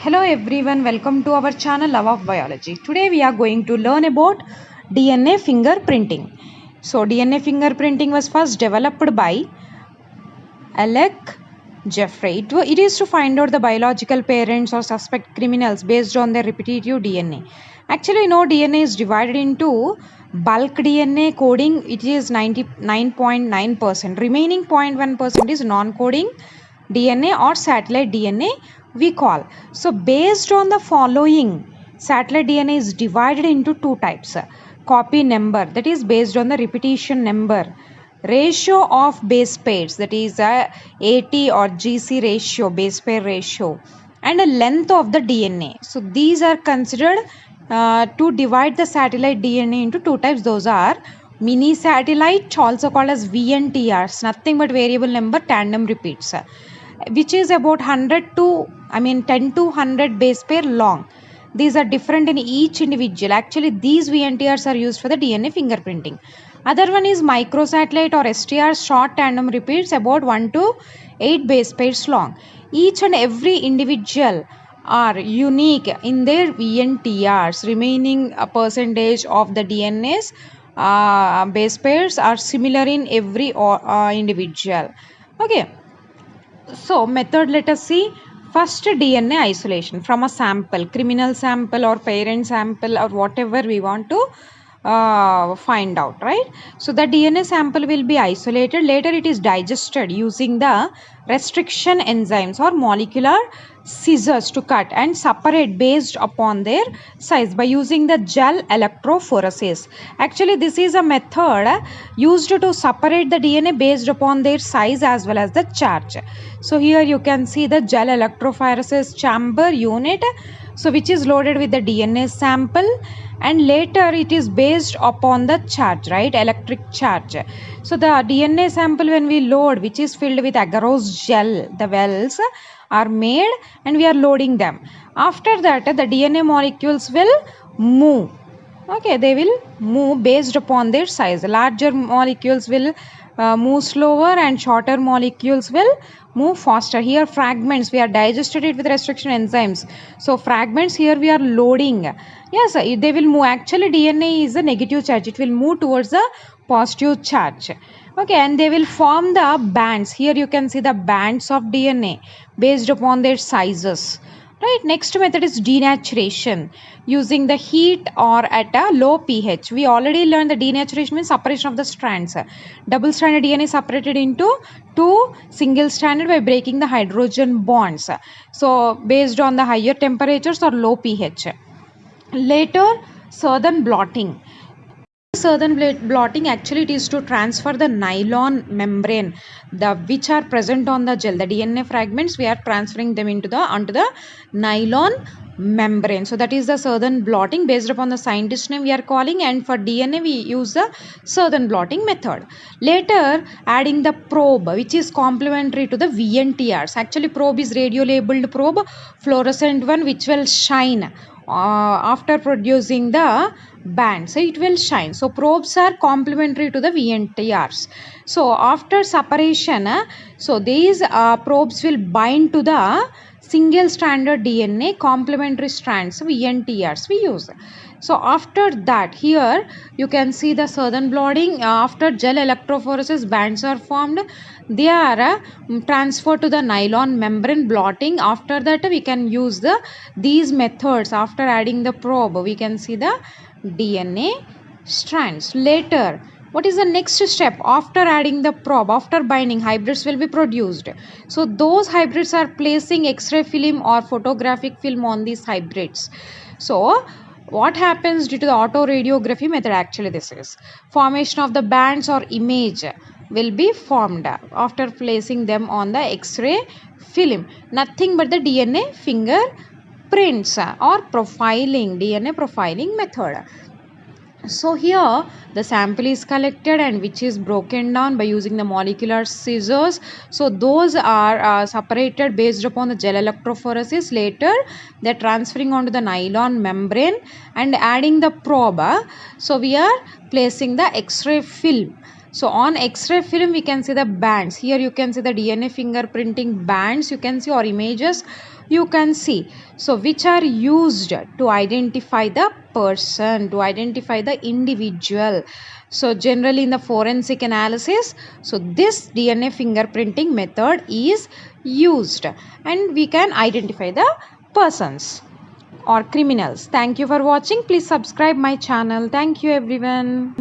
Hello everyone, welcome to our channel Love of Biology. Today we are going to learn about DNA fingerprinting. So DNA fingerprinting was first developed by Alec Jeffrey. It is to find out the biological parents or suspect criminals based on their repetitive DNA. Actually, no, DNA is divided into bulk DNA coding. It is 99.9%. Remaining 0.1% is non-coding DNA or satellite DNA we call. So based on the following, satellite DNA is divided into two types. Copy number, that is based on the repetition number. Ratio of base pairs, that is AT or GC ratio, base pair ratio, and a length of the DNA. So these are considered to divide the satellite DNA into two types. Those are mini satellite, also called as VNTRs, nothing but variable number tandem repeats, which is about 10 to 100 base pair long. These are different in each individual. Actually, these VNTRs are used for the DNA fingerprinting. Other one is microsatellite or STR, short tandem repeats, about 1 to 8 base pairs long. Each and every individual are unique in their VNTRs. Remaining a percentage of the DNA's base pairs are similar in every individual. Okay. So method, let us see. First, DNA isolation from a sample, criminal sample or parent sample or whatever we want to find out, right? So the DNA sample will be isolated. Later it is digested using the restriction enzymes or molecular scissors to cut and separate based upon their size by using the gel electrophoresis. Actually, this is a method used to separate the DNA based upon their size as well as the charge. So here you can see the gel electrophoresis chamber unit, so which is loaded with the DNA sample, and later it is based upon the charge, right, electric charge. So the DNA sample, when we load, which is filled with agarose gel, the wells are made and we are loading them. After that, the DNA molecules will move. Okay, they will move based upon their size. Larger molecules will move slower and shorter molecules will move faster. Here fragments, we are digested it with restriction enzymes. So fragments here we are loading. Yes, they will move. Actually DNA is a negative charge. It will move towards the positive charge. Okay, and they will form the bands. Here you can see the bands of DNA based upon their sizes. Right, next method is denaturation using the heat or at a low pH. We already learned the denaturation means separation of the strands. Double stranded DNA is separated into two single stranded by breaking the hydrogen bonds. So based on the higher temperatures or low pH. Later, southern blotting. Southern blotting, actually it is to transfer the nylon membrane which are present on the gel. The DNA fragments, we are transferring them onto the nylon membrane. So that is the southern blotting. Based upon the scientist name we are calling, and for DNA we use the southern blotting method. Later, adding the probe, which is complementary to the VNTRs. Actually probe is radio labeled probe, fluorescent one, which will shine after producing the band, so it will shine. So probes are complementary to the VNTRs. So after separation, so these probes will bind to the single stranded DNA complementary strands, VNTRs we use. So after that, here you can see the southern blotting. After gel electrophoresis, bands are formed. They are transferred to the nylon membrane blotting. After that, we can use these methods. After adding the probe, we can see the DNA strands. Later, what is the next step? After adding the probe, after binding, hybrids will be produced. So those hybrids are placing X-ray film or photographic film on these hybrids. So what happens due to the autoradiography method? Actually this is formation of the bands or image will be formed after placing them on the X-ray film. Nothing but the DNA fingerprints or profiling, DNA profiling method. So here the sample is collected and which is broken down by using the molecular scissors. So those are separated based upon the gel electrophoresis. Later they are transferring onto the nylon membrane and adding the probe. So we are placing the X-ray film. So on X-ray film we can see the bands. Here you can see the DNA fingerprinting bands, you can see, or images you can see. So which are used to identify the person, to identify the individual. So generally in the forensic analysis, so this DNA fingerprinting method is used and we can identify the persons or criminals. Thank you for watching. Please subscribe my channel. Thank you everyone.